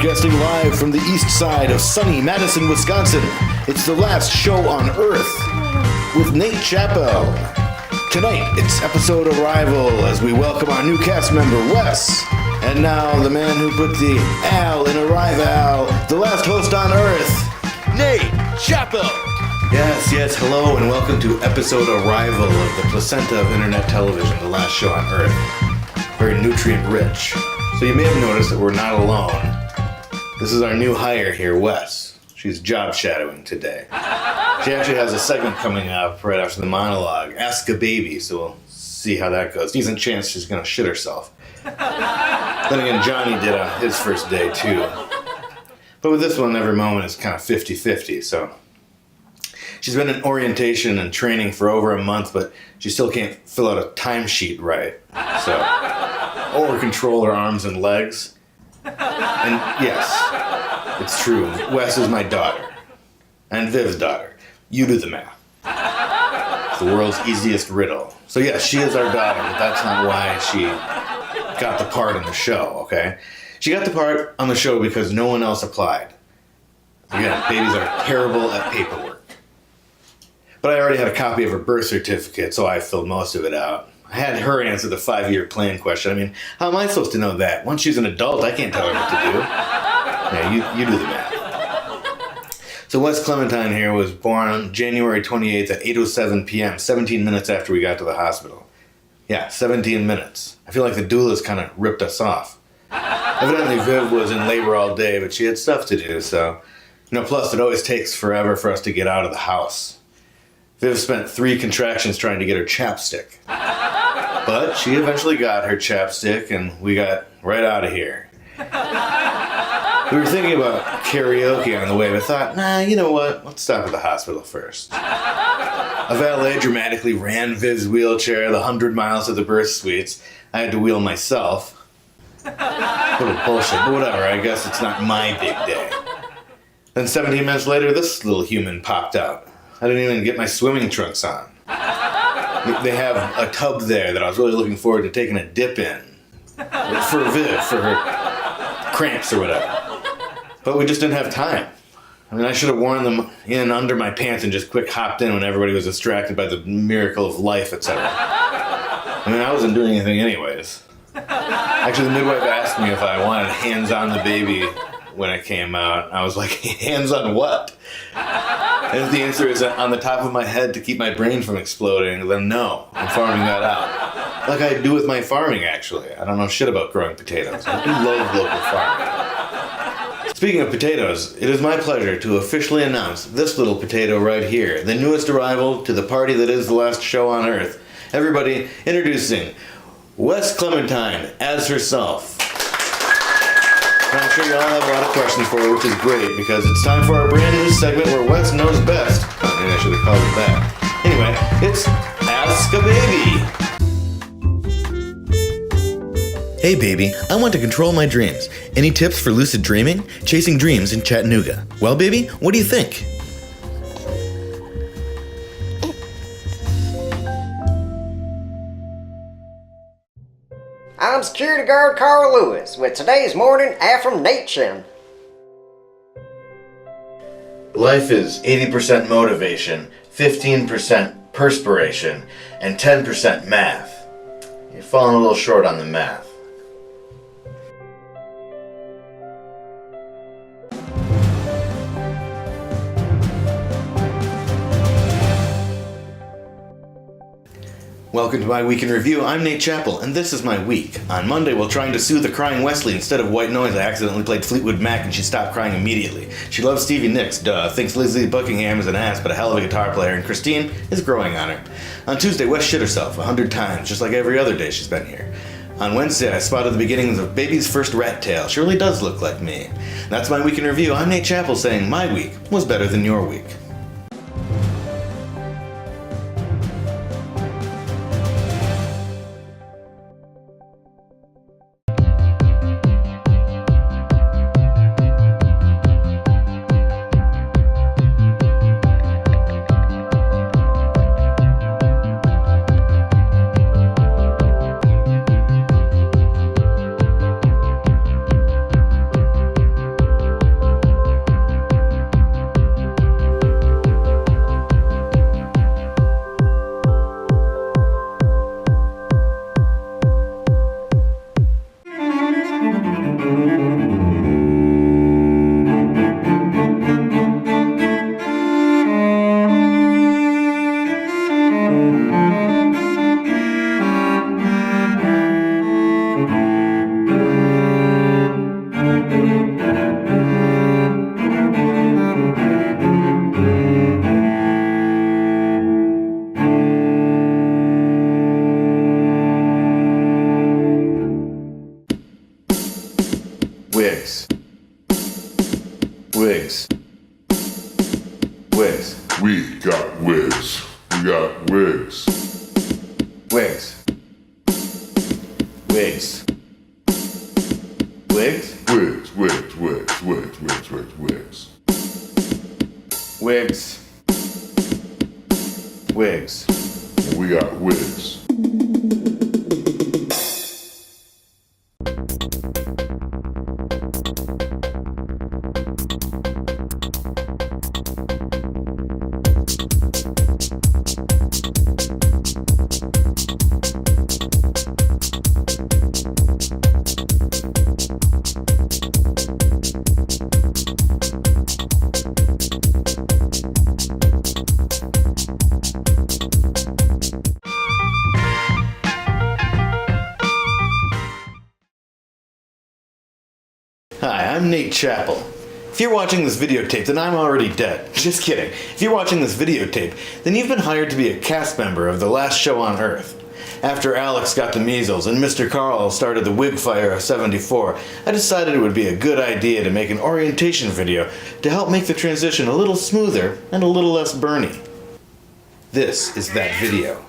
Broadcasting live from the east side of sunny Madison, Wisconsin. It's the last show on Earth with Nate Chappell. Tonight, it's episode Arrival as we welcome our new cast member, Wes. And now, the man who put the Al in Arrival, the last host on Earth, Nate Chappell. Yes, hello, and welcome to episode Arrival of the placenta of internet television, the last show on Earth. Very nutrient-rich. So you may have noticed that we're not alone. This is our new hire here, Wes. She's job shadowing today. She actually has a segment coming up right after the monologue, Ask a Baby, so we'll see how that goes. Decent chance she's gonna shit herself. Then again, Johnny did on his first day, too. But with this one, every moment is kind of 50-50, so... She's been in orientation and training for over a month, but she still can't fill out a timesheet right, so... Or control her arms and legs. And yes, it's true, Wes is my daughter. And Viv's daughter. You do the math. It's the world's easiest riddle. So yes, she is our daughter, but that's not why she got the part on the show, okay? She got the part on the show because no one else applied. Again, babies are terrible at paperwork. But I already had a copy of her birth certificate, so I filled most of it out. I had her answer the 5-year plan question. I mean, how am I supposed to know that? Once she's an adult, I can't tell her what to do. Yeah, you do the math. So Wes Clementine here was born on January 28th at 8:07 p.m., 17 minutes after we got to the hospital. Yeah, 17 minutes. I feel like the doula's kind of ripped us off. Evidently, Viv was in labor all day, but she had stuff to do, so... plus it always takes forever for us to get out of the house. Viv spent 3 contractions trying to get her chapstick. But she eventually got her chapstick, and we got right out of here. We were thinking about karaoke on the way, but thought, nah, you know what? Let's stop at the hospital first. A valet dramatically ran Viv's wheelchair the 100 miles to the birth suites. I had to wheel myself. Total bullshit, but whatever, I guess it's not my big day. Then 17 minutes later, this little human popped out. I didn't even get my swimming trunks on. They have a tub there that I was really looking forward to taking a dip in. For Viv, for her cramps or whatever. But we just didn't have time. I mean, I should have worn them in under my pants and just quick hopped in when everybody was distracted by the miracle of life, etc. I mean, I wasn't doing anything anyways. Actually, the midwife asked me if I wanted hands on the baby when it came out. I was like, hands on what? And if the answer is on the top of my head to keep my brain from exploding, then no, I'm farming that out. Like I do with my farming, actually. I don't know shit about growing potatoes. I do love local farming. Speaking of potatoes, it is my pleasure to officially announce this little potato right here, the newest arrival to the party that is the last show on Earth. Everybody, introducing Wes Clementine as herself. And I'm sure you all have a lot of questions for her, which is great, because it's time for our brand new segment where Wes knows best. Maybe I should have called it that. Anyway, it's Ask a Baby. Hey baby, I want to control my dreams. Any tips for lucid dreaming? Chasing dreams in Chattanooga. Well baby, what do you think? I'm security guard Carl Lewis with today's morning affirmation. Life is 80% motivation, 15% perspiration, and 10% math. You're falling a little short on the math. Welcome to my Week in Review. I'm Nate Chappell, and this is my week. On Monday, while trying to soothe a crying Wesley instead of White Noise, I accidentally played Fleetwood Mac and she stopped crying immediately. She loves Stevie Nicks, duh, thinks Lizzie Buckingham is an ass but a hell of a guitar player, and Christine is growing on her. On Tuesday, Wes shit herself 100 times, just like every other day she's been here. On Wednesday, I spotted the beginnings of baby's first rat tail. She really does look like me. That's my Week in Review. I'm Nate Chappell saying my week was better than your week. got wigs. We got wigs. Wigs. Wigs. Wigs? Wigs, wigs, wigs, wigs, wigs, wigs, wigs. Wigs. Wigs. We got wigs. Hi, I'm Nate Chappell. If you're watching this videotape, then I'm already dead. Just kidding. If you're watching this videotape, then you've been hired to be a cast member of the last show on Earth. After Alex got the measles and Mr. Carl started the wig fire of '74, I decided it would be a good idea to make an orientation video to help make the transition a little smoother and a little less burny. This is that video.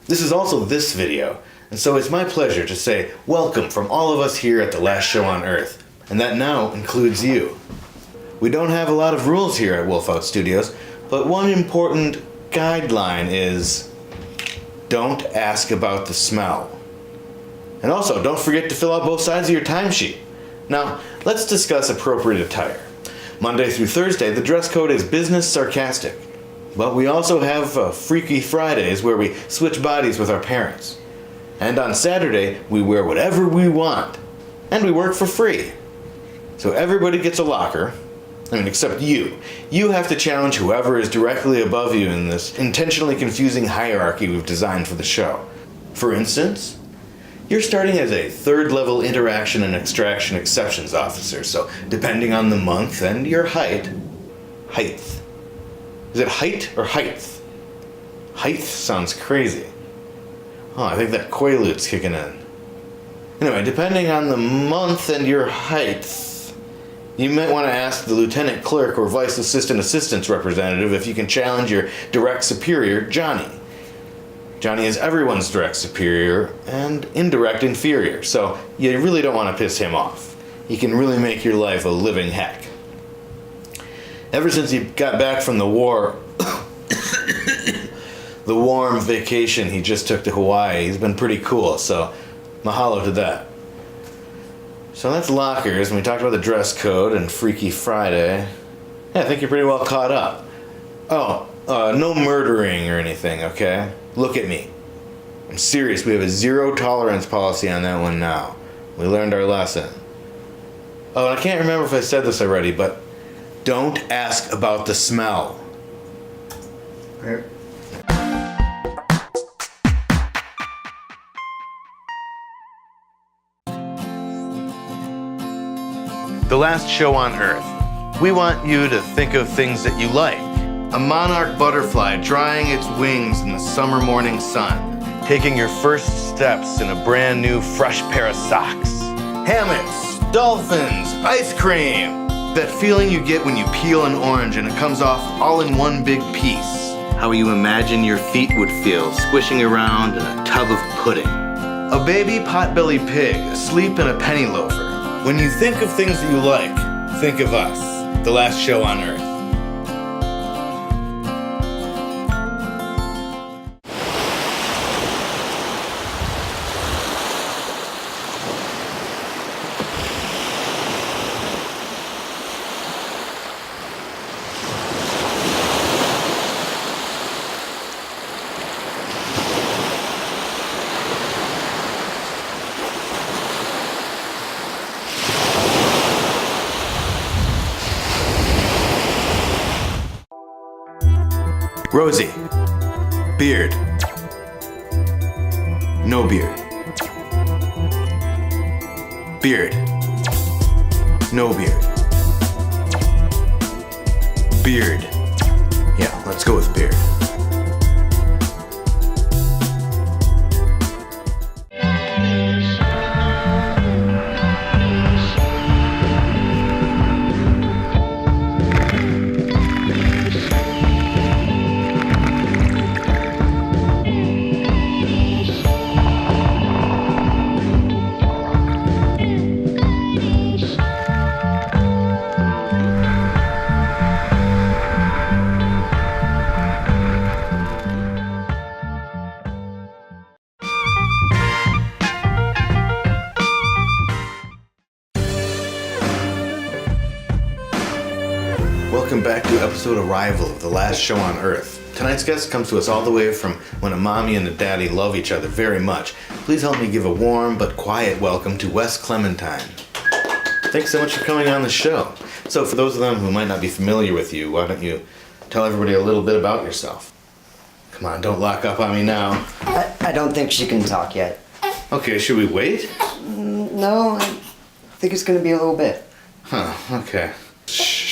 This is also this video, and so it's my pleasure to say welcome from all of us here at the last show on Earth, and that now includes you. We don't have a lot of rules here at Wolf Out Studios, but one important guideline is don't ask about the smell. And also, don't forget to fill out both sides of your timesheet. Now, let's discuss appropriate attire. Monday through Thursday, the dress code is business sarcastic. But we also have Freaky Fridays where we switch bodies with our parents. And on Saturday, we wear whatever we want. And we work for free. So everybody gets a locker. Except you. You have to challenge whoever is directly above you in this intentionally confusing hierarchy we've designed for the show. For instance, you're starting as a third-level interaction and extraction exceptions officer, so depending on the month and your height. Is it height or height? Height sounds crazy. Oh, I think that Quaalude's kicking in. Anyway, depending on the month and your height, you might want to ask the lieutenant clerk or vice assistant's representative if you can challenge your direct superior, Johnny. Johnny is everyone's direct superior and indirect inferior, so you really don't want to piss him off. He can really make your life a living heck. Ever since he got back from the war, the warm vacation he just took to Hawaii, he's been pretty cool, so mahalo to that. So that's lockers, and we talked about the dress code and Freaky Friday. Yeah, I think you're pretty well caught up. Oh, no murdering or anything, okay? Look at me. I'm serious, we have a zero tolerance policy on that one now. We learned our lesson. Oh, and I can't remember if I said this already, but don't ask about the smell. Okay. The last show on Earth. We want you to think of things that you like. A monarch butterfly drying its wings in the summer morning sun. Taking your first steps in a brand new fresh pair of socks. Hammocks, dolphins, ice cream. That feeling you get when you peel an orange and it comes off all in one big piece. How you imagine your feet would feel squishing around in a tub of pudding. A baby potbelly pig asleep in a penny loafer. When you think of things that you like, think of us, the last show on Earth. Rosie. Beard. No beard. Beard. No beard. Beard. Yeah, let's go with beard. episode Arrival of the last show on Earth. Tonight's guest comes to us all the way from when a mommy and a daddy love each other very much. Please help me give a warm but quiet welcome to Wes Clementine. Thanks so much for coming on the show. So for those of them who might not be familiar with you, why don't you tell everybody a little bit about yourself? Come on, don't lock up on me now. I don't think she can talk yet. Okay, should we wait? No, I think it's gonna be a little bit. Huh, okay. Shh.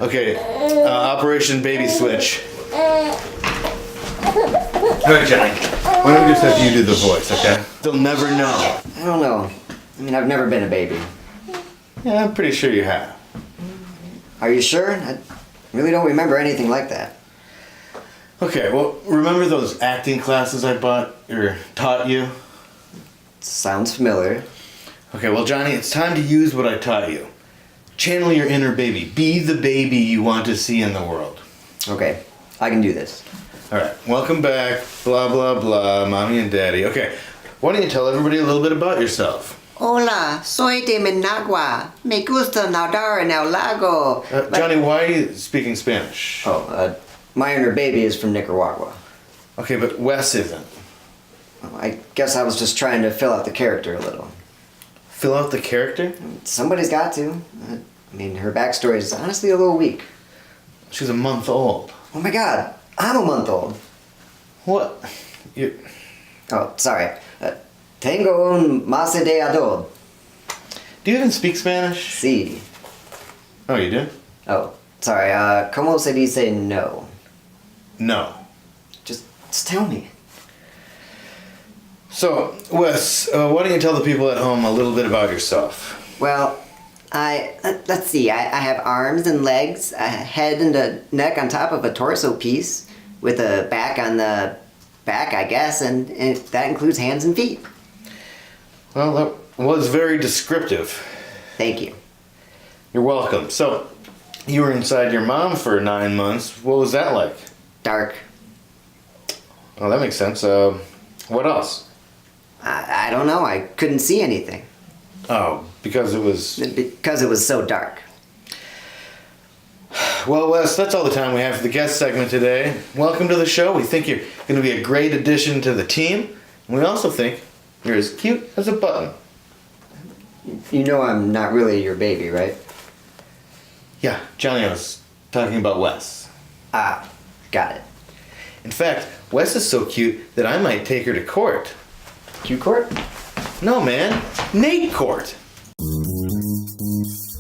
Okay, Operation Baby Switch. Alright, Johnny. Why don't we just have you do the voice, okay? They'll never know. I don't know. I mean, I've never been a baby. Yeah, I'm pretty sure you have. Are you sure? I really don't remember anything like that. Okay, well, remember those acting classes I bought or taught you? Sounds familiar. Okay, well, Johnny, it's time to use what I taught you. Channel your inner baby. Be the baby you want to see in the world. Okay, I can do this. Alright, welcome back. Blah, blah, blah. Mommy and Daddy. Okay, why don't you tell everybody a little bit about yourself? Hola, soy de Managua. Me gusta nadar en el lago. Johnny, why are you speaking Spanish? My inner baby is from Nicaragua. Okay, but Wes isn't. I guess I was just trying to fill out the character a little. Fill out the character? Somebody's got to. I mean, her backstory is honestly a little weak. She's a month old. Oh my god, I'm a month old. What? You... Oh, sorry. Tengo un más de adult. Do you even speak Spanish? Sí. Oh, you do? Oh, sorry. ¿Cómo se dice no? No. Just tell me. So, Wes, why don't you tell the people at home a little bit about yourself? Well, let's see. I have arms and legs, a head and a neck on top of a torso piece, with a back on the back, I guess, and that includes hands and feet. Well, that was very descriptive. Thank you. You're welcome. So, you were inside your mom for 9 months. What was that like? Dark. Oh, that makes sense. What else? I don't know. I couldn't see anything. Oh, because it was... Because it was so dark. Well, Wes, that's all the time we have for the guest segment today. Welcome to the show. We think you're going to be a great addition to the team. And we also think you're as cute as a button. You know I'm not really your baby, right? Yeah, Johnny, I was talking about Wes. Ah, got it. In fact, Wes is so cute that I might take her to court. Q court? No, man. Nate Court.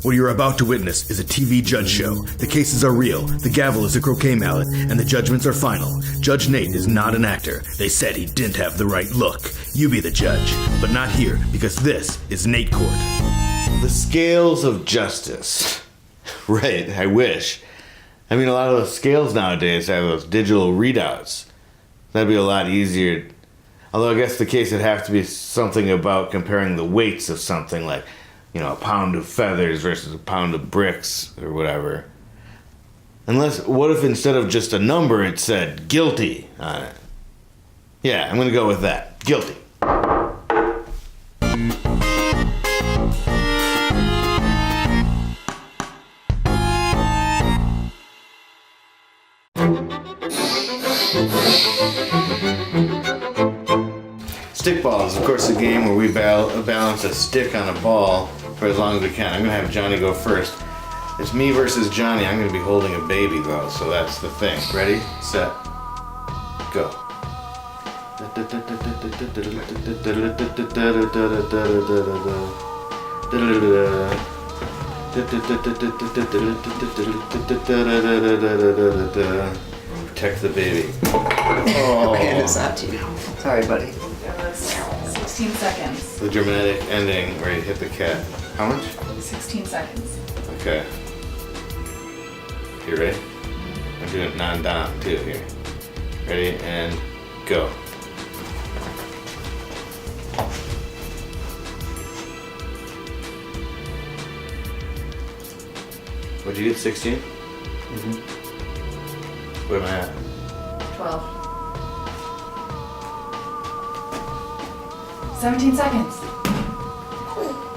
What you're about to witness is a TV judge show. The cases are real, the gavel is a croquet mallet, and the judgments are final. Judge Nate is not an actor. They said he didn't have the right look. You be the judge, but not here, because this is Nate Court. The scales of justice. Right, I wish. I mean, a lot of those scales nowadays have those digital readouts. That'd be a lot easier. Although I guess the case would have to be something about comparing the weights of something like, you know, a pound of feathers versus a pound of bricks or whatever. Unless, what if instead of just a number it said guilty on it? Yeah, I'm gonna go with that. Guilty. Stickball is, of course, a game where we balance a stick on a ball for as long as we can. I'm going to have Johnny go first. It's me versus Johnny. I'm going to be holding a baby, though, so that's the thing. Ready, set, go. Protect the baby. Oh. Okay, it's not you. Sorry, buddy. It was 16 seconds. The dramatic ending where you hit the cat. How much? 16 seconds. Okay. You ready? I'm doing it non-dom too here. Ready and go. What'd you get, 16? Mm-hmm. Where am I at? 12. 17 seconds.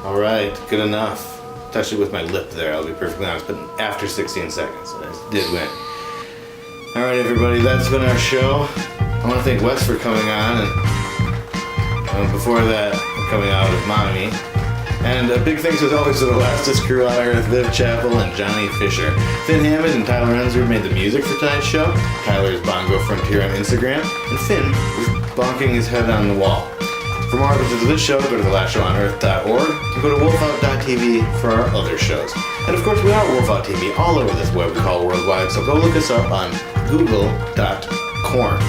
All right, good enough. touched it with my lip there, I'll be perfectly honest, but after 16 seconds, I did win. Alright everybody, that's been our show. I want to thank Wes for coming on, and before that, coming out with Mommy. And a big thanks as always to the lastest crew on Earth, Viv Chappell and Johnny Fisher. Finn Hammond and Tyler Renzer made the music for tonight's show. Tyler's Bongo Frontier on Instagram, and Finn was bonking his head on the wall. For more episodes of this show, go to thelastshowonEarth.org and go to wolfout.tv for our other shows. And of course, we are Wolfout TV all over this web we call worldwide, so go look us up on google.com.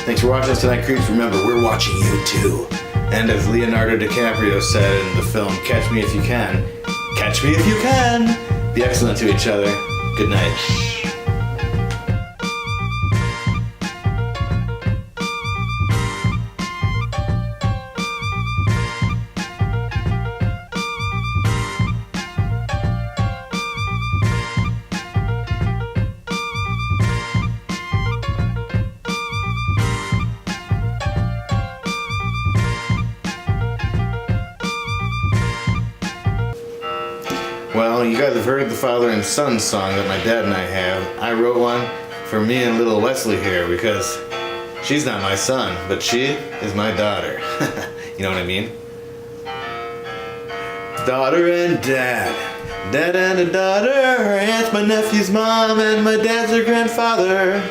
Thanks for watching us tonight, creeps. Remember, we're watching you too. And as Leonardo DiCaprio said in the film Catch Me If You Can, catch me if you can! Be excellent to each other. Good night. Well, you guys have heard the father and son song that my dad and I have. I wrote one for me and little Wesley here because she's not my son, but she is my daughter. You know what I mean? Daughter and dad. Dad and a daughter. Her aunt's my nephew's mom and my dad's her grandfather.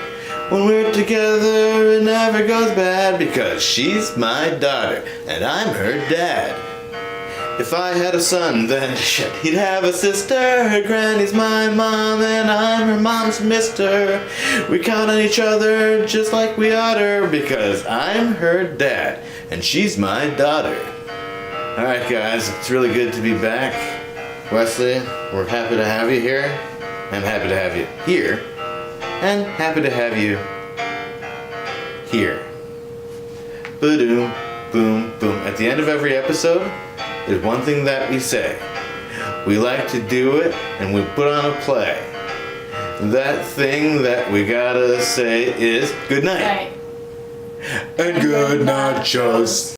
When we're together it never goes bad because she's my daughter and I'm her dad. If I had a son, then shit, he'd have a sister. Her granny's my mom, and I'm her mom's mister. We count on each other just like we oughter, because I'm her dad, and she's my daughter. Alright guys, it's really good to be back. Wesley, we're happy to have you here. I'm happy to have you here. And happy to have you here. Ba-doom, boom, boom. At the end of every episode, there's one thing that we say. We like to do it and we put on a play. That thing that we gotta say is good night. Right. And good nachos.